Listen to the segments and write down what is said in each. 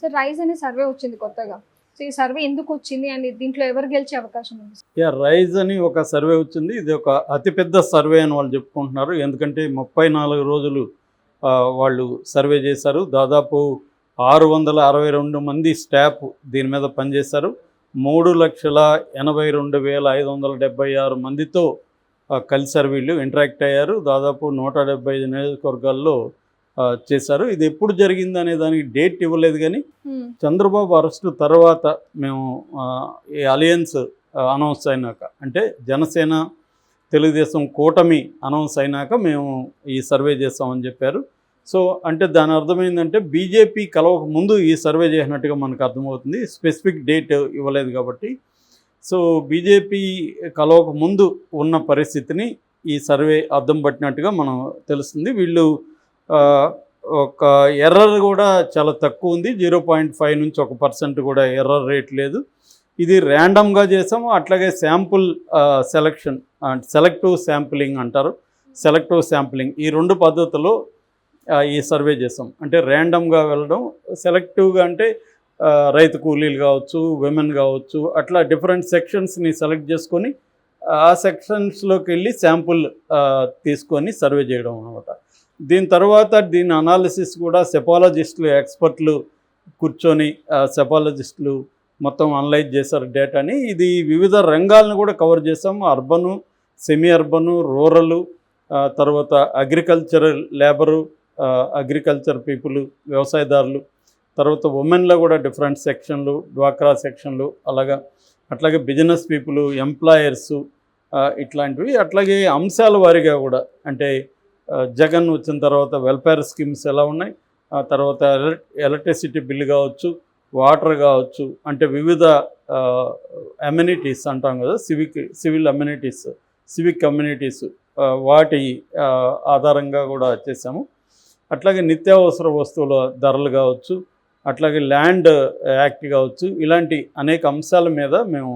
Sir rise అనే survey వచ్చింది కొత్తగా. సో ఈ సర్వే ఎందుకు వచ్చింది అండ్ దీంట్లో ఎవరు గెలిచే అవకాశం ఉంది? రైజ్ అని ఒక సర్వే వచ్చింది. ఇది ఒక అతిపెద్ద సర్వే అని వాళ్ళు చెప్పుకుంటున్నారు. ఎందుకంటే 34 రోజులు వాళ్ళు సర్వే చేశారు. దాదాపు 662 మంది స్టాఫ్ దీని మీద పనిచేశారు. 3,82,576 మందితో కలిసారు, వీళ్ళు ఇంటరాక్ట్ అయ్యారు. దాదాపు 175 నియోజకవర్గాల్లో చేశారు. ఇది ఎప్పుడు జరిగింది అనే దానికి డేట్ ఇవ్వలేదు, కానీ చంద్రబాబు అరెస్టు తర్వాత మేము ఈ అలయన్స్ అనౌన్స్ అయినాక, అంటే జనసేన తెలుగుదేశం కూటమి అనౌన్స్ అయినాక మేము ఈ సర్వే చేస్తామని చెప్పారు. సో అంటే దాని అర్థమైందంటే బీజేపీ కలవక ముందు ఈ సర్వే చేసినట్టుగా మనకు అర్థమవుతుంది. స్పెసిఫిక్ డేట్ ఇవ్వలేదు కాబట్టి. సో బీజేపీ కలవక ముందు ఉన్న పరిస్థితిని ఈ సర్వే అర్థం పట్టినట్టుగా మనం తెలుస్తుంది. వీళ్ళు ఒక ఎర్రర్ కూడా చాలా తక్కువ ఉంది. 0.5 నుంచి 1% కూడా ఎర్రర్ రేట్ లేదు. ఇది ర్యాండమ్గా చేసాము. అట్లాగే శాంపుల్ సెలక్షన్, సెలెక్టివ్ శాంపులింగ్ అంటారు. సెలెక్టివ్ శాంపులింగ్, ఈ 2 పద్ధతుల్లో ఈ సర్వే చేసాం. అంటే ర్యాండమ్గా వెళ్ళడం, సెలెక్టివ్గా అంటే రైతు కూలీలు కావచ్చు, విమెన్ కావచ్చు, అట్లా డిఫరెంట్ సెక్షన్స్ని సెలెక్ట్ చేసుకొని ఆ సెక్షన్స్లోకి వెళ్ళి శాంపుల్ తీసుకొని సర్వే చేయడం అనమాట. దీని తర్వాత దీని అనాలిసిస్ కూడా సెపాలజిస్టులు, ఎక్స్పర్ట్లు కూర్చొని సెపాలజిస్టులు మొత్తం అనలైజ్ చేశారు డేటాని. ఇది వివిధ రంగాలను కూడా కవర్ చేసాము. అర్బను, సెమీ అర్బను, రూరలు, తర్వాత అగ్రికల్చరల్ లేబరు, అగ్రికల్చర్ పీపుల్, వ్యవసాయదారులు, తర్వాత ఉమెన్లో కూడా డిఫరెంట్ సెక్షన్లు, డ్వాక్రా సెక్షన్లు, అట్లాగే బిజినెస్ పీపుల్, ఎంప్లాయర్సు, ఇట్లాంటివి. అట్లాగే అంశాల వారీగా కూడా, అంటే జగన్ వచ్చిన తర్వాత వెల్ఫేర్ స్కీమ్స్ ఎలా ఉన్నాయి, తర్వాత ఎలక్ట్రిసిటీ బిల్లు కావచ్చు, వాటర్ కావచ్చు, అంటే వివిధ అమ్యూనిటీస్ అంటాం కదా, సివిల్ అమ్యూనిటీస్, సివిక్ కమ్యూనిటీస్, వాటి ఆధారంగా కూడా చేసాము. అట్లాగే నిత్యావసర వస్తువుల ధరలు కావచ్చు, అట్లాగే ల్యాండ్ యాక్ట్ కావచ్చు, ఇలాంటి అనేక అంశాల మీద మేము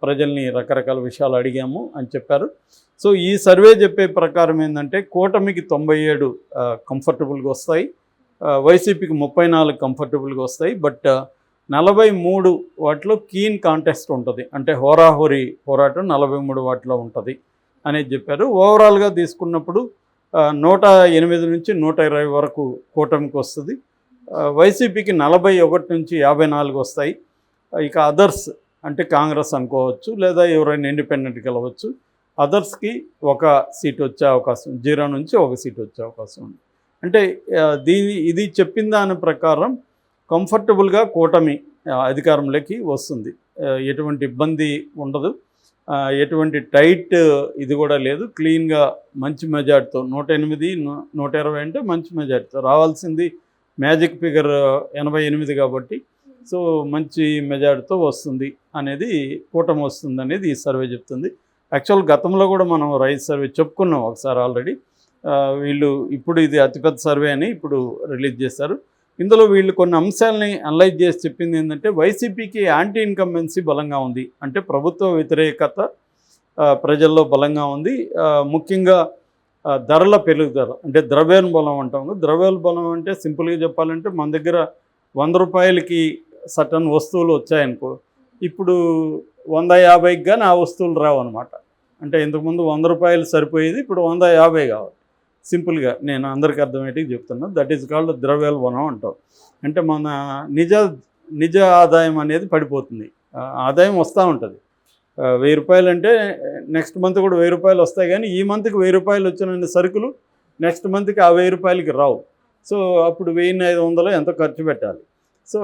ప్రజల్ని రకరకాల విషయాలు అడిగాము అని చెప్పారు. సో ఈ సర్వే చెప్పే ప్రకారం ఏంటంటే కూటమికి 97 కంఫర్టబుల్గా వస్తాయి, వైసీపీకి 34 కంఫర్టబుల్గా వస్తాయి. బట్ 43 వాటిలో కీన్ కాంటెస్ట్ ఉంటుంది, అంటే హోరాహోరీ పోరాటం 43 వాటిలో ఉంటుంది అనేది చెప్పారు. ఓవరాల్గా తీసుకున్నప్పుడు 108 నుంచి 120 వరకు కూటమికి వస్తుంది. వైసీపీకి 41 నుంచి 54 వస్తాయి. ఇక అదర్స్ అంటే కాంగ్రెస్ అనుకోవచ్చు, లేదా ఎవరైనా ఇండిపెండెంట్ గెలవచ్చు. అదర్స్కి 1 సీట్ వచ్చే అవకాశం, 0 నుంచి 1 సీట్ వచ్చే అవకాశం ఉంది. అంటే ఇది చెప్పిన దాని ప్రకారం కంఫర్టబుల్గా కూటమి అధికారంలోకి వస్తుంది. ఎటువంటి ఇబ్బంది ఉండదు, ఎటువంటి టైట్ ఇది కూడా లేదు. క్లీన్గా మంచి మెజార్టీతో 108, 120 అంటే మంచి మెజార్టీతో రావాల్సింది. మ్యాజిక్ ఫిగర్ 88 కాబట్టి, సో మంచి మెజార్టీతో వస్తుంది అనేది, కూటమి వస్తుంది అనేది ఈ సర్వే చెప్తుంది. యాక్చువల్ గతంలో కూడా మనం రైతు సర్వే చెప్పుకున్నాం ఒకసారి ఆల్రెడీ. వీళ్ళు ఇప్పుడు ఇది అతిపెద్ద సర్వే అని ఇప్పుడు రిలీజ్ చేశారు. ఇందులో వీళ్ళు కొన్ని అంశాలని అనలైజ్ చేసి చెప్పింది ఏంటంటే వైసీపీకి యాంటీ ఇన్కంబెన్సీ బలంగా ఉంది, అంటే ప్రభుత్వ వ్యతిరేకత ప్రజల్లో బలంగా ఉంది. ముఖ్యంగా ధరల పెరుగుదల, అంటే ద్రవ్యోల్బణం అంటాం. ద్రవ్యోల్బణం అంటే సింపుల్గా చెప్పాలంటే మన దగ్గర 100 రూపాయలకి సటన్ వస్తువులు వచ్చాయనుకో, ఇప్పుడు 150కి కానీ ఆ వస్తువులు రావు అనమాట. అంటే ఇంతకుముందు 100 రూపాయలు సరిపోయేది, ఇప్పుడు 150 కావాలి. సింపుల్గా నేను అందరికీ అర్థమయ్యేటికి చెప్తున్నా. దట్ ఈజ్ కాల్డ్ ద్రవ్యోల్బణం అంటాం. అంటే మన నిజ ఆదాయం అనేది పడిపోతుంది. ఆదాయం వస్తూ ఉంటుంది. 1000 రూపాయలు అంటే నెక్స్ట్ మంత్ కూడా 1000 రూపాయలు వస్తాయి, కానీ ఈ మంత్కి 1000 రూపాయలు వచ్చిన సరుకులు నెక్స్ట్ మంత్కి ఆ 1000 రూపాయలకి రావు. సో అప్పుడు 1500 ఎంతో ఖర్చు పెట్టాలి. సో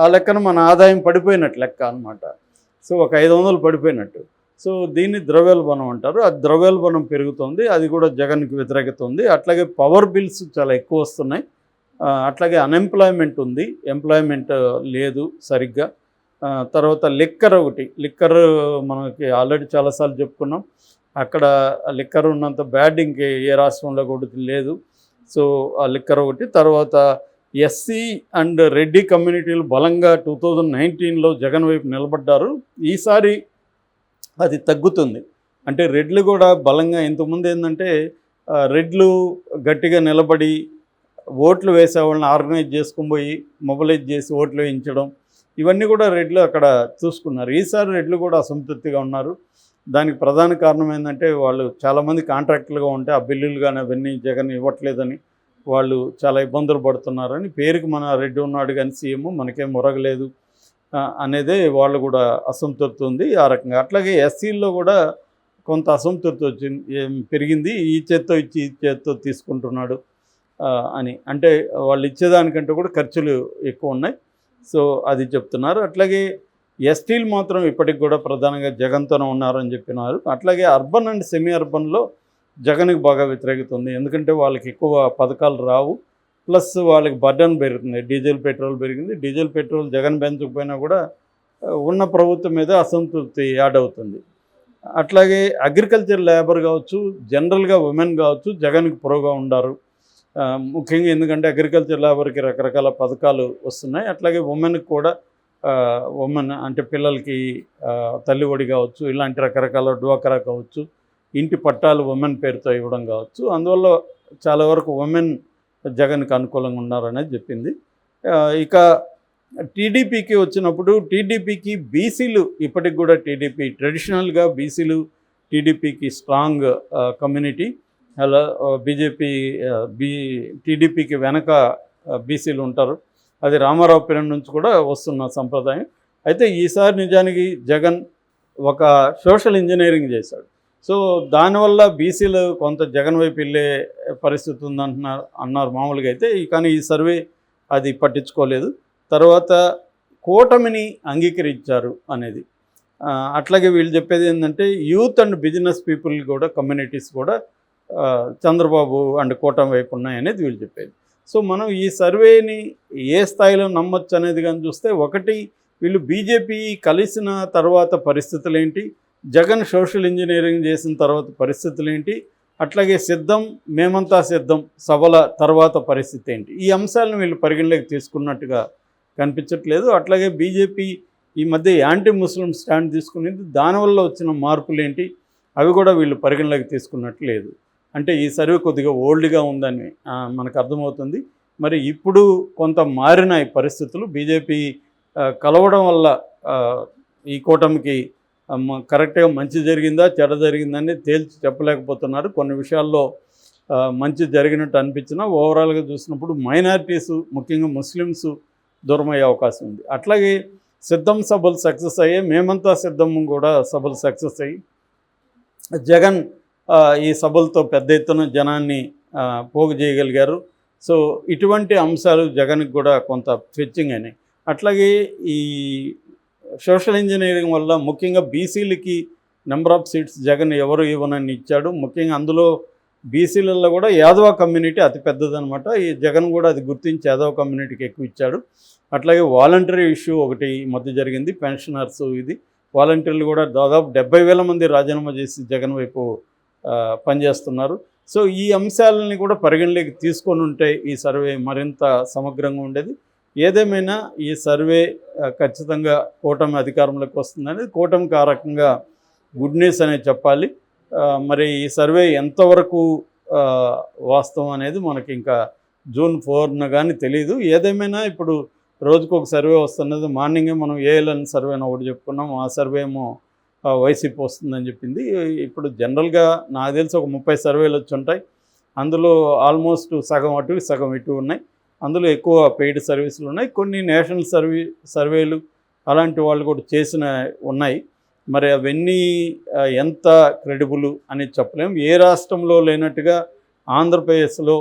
ఆ లెక్కన మన ఆదాయం పడిపోయినట్టు లెక్క అనమాట. సో ఒక 500 పడిపోయినట్టు. సో దీన్ని ద్రవ్యోల్బణం అంటారు. ఆ ద్రవ్యోల్బణం పెరుగుతుంది, అది కూడా జగన్కి వ్యతిరేకత ఉంది. అట్లాగే పవర్ బిల్స్ చాలా ఎక్కువ వస్తున్నాయి. అట్లాగే అన్ఎంప్లాయ్మెంట్ ఉంది, ఎంప్లాయ్మెంట్ లేదు సరిగ్గా. తర్వాత లిక్కర్ లిక్కర్ మనకి ఆల్రెడీ చాలాసార్లు చెప్పుకున్నాం. అక్కడ లిక్కర్ ఉన్నంత బ్యాడ్ ఇంకే ఏ రాష్ట్రంలో కూడా లేదు. సో ఆ లిక్కర్ ఒకటి. తర్వాత ఎస్సీ అండ్ రెడ్డి కమ్యూనిటీలు బలంగా 2019లో జగన్ వైపు నిలబడ్డారు. ఈసారి అది తగ్గుతుంది. అంటే రెడ్లు కూడా బలంగా, ఇంతకుముందు ఏంటంటే రెడ్లు గట్టిగా నిలబడి ఓట్లు వేసే వాళ్ళని ఆర్గనైజ్ చేసుకుని పోయి మొబిలైజ్ చేసి ఓట్లు వేయించడం, ఇవన్నీ కూడా రెడ్లు అక్కడ చూసుకున్నారు. ఈసారి రెడ్లు కూడా అసంతృప్తిగా ఉన్నారు. దానికి ప్రధాన కారణం ఏంటంటే వాళ్ళు చాలామంది కాంట్రాక్టులుగా ఉంటే ఆ బిల్లులు కానీ అవన్నీ జగన్ ఇవ్వట్లేదని వాళ్ళు చాలా ఇబ్బందులు పడుతున్నారని, పేరుకి మన రెడ్డి ఉన్నాడు కానీ సీఎం మనకేం మొరగలేదు అనేదే వాళ్ళు కూడా అసంతృప్తి ఉంది ఆ రకంగా. అట్లాగే ఎస్సీల్లో కూడా కొంత అసంతృప్తి వచ్చింది, పెరిగింది. ఈ చేత్తో ఇచ్చి ఈ చేత్తో తీసుకుంటున్నాడు అని, అంటే వాళ్ళు ఇచ్చేదానికంటే కూడా ఖర్చులు ఎక్కువ ఉన్నాయి. సో అది చెప్తున్నారు. అట్లాగే ఎస్టీలు మాత్రం ఇప్పటికి కూడా ప్రధానంగా జగన్తోనే ఉన్నారని చెప్పినారు. అట్లాగే అర్బన్ అండ్ సెమీ అర్బన్లో జగన్కి బాగా వ్యతిరేకత ఉంది. ఎందుకంటే వాళ్ళకి ఎక్కువ పథకాలు రావు, ప్లస్ వాళ్ళకి బర్డన్ పెరుగుతుంది. డీజిల్ పెట్రోల్ పెరిగింది. డీజిల్ పెట్రోల్ జగన్ పెంచకపోయినా కూడా ఉన్న ప్రభుత్వం మీద అసంతృప్తి యాడ్ అవుతుంది. అట్లాగే అగ్రికల్చర్ లేబర్ కావచ్చు, జనరల్గా ఉమెన్ కావచ్చు జగన్కి ప్రోగా ఉండారు. ముఖ్యంగా ఎందుకంటే అగ్రికల్చర్ లేబర్కి రకరకాల పథకాలు వస్తున్నాయి. అట్లాగే ఉమెన్కి కూడా ఉమెన్ అంటే పిల్లలకి తల్లి ఒడి కావచ్చు, ఇలాంటి రకరకాల డ్వాక్రా కావచ్చు, ఇంటి పట్టాలు ఉమెన్ పేరుతో ఇవ్వడం కావచ్చు. అందువల్ల చాలా వరకు ఉమెన్ జగన్కి అనుకూలంగా ఉన్నారనేది చెప్పింది. ఇక టీడీపీకి వచ్చినప్పుడు టీడీపీకి బీసీలు ఇప్పటికి కూడా టీడీపీ ట్రెడిషనల్గా బీసీలు టీడీపీకి స్ట్రాంగ్ కమ్యూనిటీ. అలా టీడీపీకి వెనక బీసీలు ఉంటారు. అది రామారావు పీరియడ్ నుంచి కూడా వస్తున్న సంప్రదాయం. అయితే ఈసారి నిజానికి జగన్ ఒక సోషల్ ఇంజనీరింగ్ చేశాడు. సో దానివల్ల బీసీలు కొంత జగన్ వైపు వెళ్ళే పరిస్థితి అన్నారు మామూలుగా అయితే. కానీ ఈ సర్వే అది పట్టించుకోలేదు. తర్వాత కూటమిని అంగీకరించారు అనేది. అట్లాగే వీళ్ళు చెప్పేది ఏంటంటే యూత్ అండ్ బిజినెస్ పీపుల్ కూడా కమ్యూనిటీస్ కూడా చంద్రబాబు అండ్ కూటమి వైపు ఉన్నాయనేది వీళ్ళు చెప్పేది. సో మనం ఈ సర్వేని ఏ స్థాయిలో నమ్మొచ్చు అనేది కానీ చూస్తే, ఒకటి వీళ్ళు బీజేపీ కలిసిన తర్వాత పరిస్థితులు ఏంటి, జగన్ సోషల్ ఇంజనీరింగ్ చేసిన తర్వాత పరిస్థితులు ఏంటి, అట్లాగే సిద్ధం మేమంతా సిద్ధం సభల తర్వాత పరిస్థితి ఏంటి, ఈ అంశాలను వీళ్ళు పరిగణలోకి తీసుకున్నట్టుగా కనిపించట్లేదు. అట్లాగే బీజేపీ ఈ మధ్య యాంటీ ముస్లిం స్టాండ్ తీసుకునేది, దానివల్ల వచ్చిన మార్పులు ఏంటి అవి కూడా వీళ్ళు పరిగణలోకి తీసుకున్నట్టు లేదు. అంటే ఈ సర్వే కొద్దిగా ఓల్డ్గా ఉందని మనకు అర్థమవుతుంది. మరి ఇప్పుడు కొంత మారిన ఈ పరిస్థితులు బీజేపీ కలవడం వల్ల ఈ కూటమికి కరెక్ట్గా మంచి జరిగిందా చెడ జరిగిందని తేల్చి చెప్పలేకపోతున్నారు. కొన్ని విషయాల్లో మంచి జరిగినట్టు అనిపించినా ఓవరాల్గా చూసినప్పుడు మైనారిటీసు ముఖ్యంగా ముస్లిమ్స్ దూరమయ్యే అవకాశం ఉంది. అట్లాగే సిద్ధం సభలు సక్సెస్ అయ్యాయి, మేమంతా సిద్ధం కూడా సభలు సక్సెస్ అయ్యి జగన్ ఈ సభలతో పెద్ద ఎత్తున జనాన్ని పోగు చేయగలిగారు. సో ఇటువంటి అంశాలు జగన్కి కూడా కొంత ఫెచ్చింగ్ అయినాయి. అట్లాగే ఈ సోషల్ ఇంజనీరింగ్ వల్ల ముఖ్యంగా బీసీలకి నెంబర్ ఆఫ్ సీట్స్ జగన్ ఎవరు ఇవ్వనని ఇచ్చాడు. ముఖ్యంగా అందులో బీసీలలో కూడా యాదవ కమ్యూనిటీ అతి పెద్దదనమాట. ఈ జగన్ కూడా అది గుర్తించి యాదవ కమ్యూనిటీకి ఎక్కువ ఇచ్చాడు. అట్లాగే వాలంటరీ ఇష్యూ ఒకటి ఈ మధ్య జరిగింది, పెన్షనర్స్ ఇది వాలంటీర్లు కూడా దాదాపు 70,000 మంది రాజీనామా చేసి జగన్ వైపు పనిచేస్తున్నారు. సో ఈ అంశాలని కూడా పరిగణలోకి తీసుకొని ఉంటే ఈ సర్వే మరింత సమగ్రంగా ఉండేది. ఏదేమైనా ఈ సర్వే ఖచ్చితంగా కూటమి అధికారంలోకి వస్తుందనేది కూటమికి ఆ రకంగా గుడ్ న్యూస్ అనేది చెప్పాలి. మరి ఈ సర్వే ఎంతవరకు వాస్తవం అనేది మనకి ఇంకా జూన్ 4న కానీ తెలియదు. ఏదేమైనా ఇప్పుడు రోజుకు ఒక సర్వే వస్తున్నది. మార్నింగే మనం ఏఎల్ఎన్ సర్వే అని ఒకటి చెప్పుకున్నాం, ఆ సర్వే ఏమో వైసీపీ వస్తుందని చెప్పింది. ఇప్పుడు జనరల్గా నాకు తెలిసి ఒక 30 సర్వేలు వచ్చి ఉంటాయి. అందులో ఆల్మోస్ట్ సగం అటు సగం ఇటు ఉన్నాయి. అందులో ఎక్కువ పెయిడ్ సర్వీసులు ఉన్నాయి, కొన్ని నేషనల్ సర్వేలు అలాంటి వాళ్ళు కూడా చేసిన ఉన్నాయి. మరి అవన్నీ ఎంత క్రెడిబుల్ అనేది చెప్పలేము. ఏ రాష్ట్రంలో లేనట్టుగా ఆంధ్రప్రదేశ్లో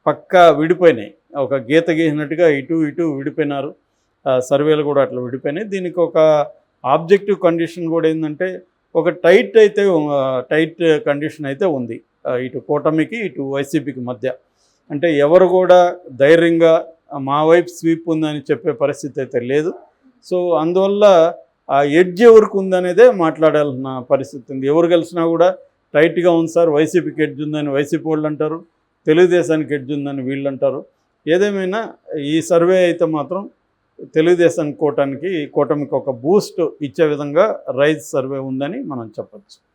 పక్కా విడిపోయినాయి, ఒక గీత గీసినట్టుగా ఇటు ఇటు విడిపోయినారు. సర్వేలు కూడా అట్లా విడిపోయినాయి. దీనికి ఒక ఆబ్జెక్టివ్ కండిషన్ కూడా ఏంటంటే ఒక టైట్ కండిషన్ అయితే ఉంది ఇటు కూటమికి ఇటు వైసీపీకి మధ్య. అంటే ఎవరు కూడా ధైర్యంగా మా వైపు స్వీప్ ఉందని చెప్పే పరిస్థితి అయితే లేదు. సో అందువల్ల ఆ ఎడ్జ్ ఎవరికి ఉందనేదే మాట్లాడాల్సిన పరిస్థితి ఉంది. ఎవరు కలిసినా కూడా టైట్గా ఉంది సార్, వైసీపీకి ఎడ్జ్ ఉందని వైసీపీ వాళ్ళు అంటారు, తెలుగుదేశానికి ఎడ్జ్ ఉందని వీళ్ళు అంటారు. ఏదేమైనా ఈ సర్వే అయితే మాత్రం తెలుగుదేశం కూటమికి ఒక బూస్ట్ ఇచ్చే విధంగా రైజ్ సర్వే ఉందని మనం చెప్పచ్చు.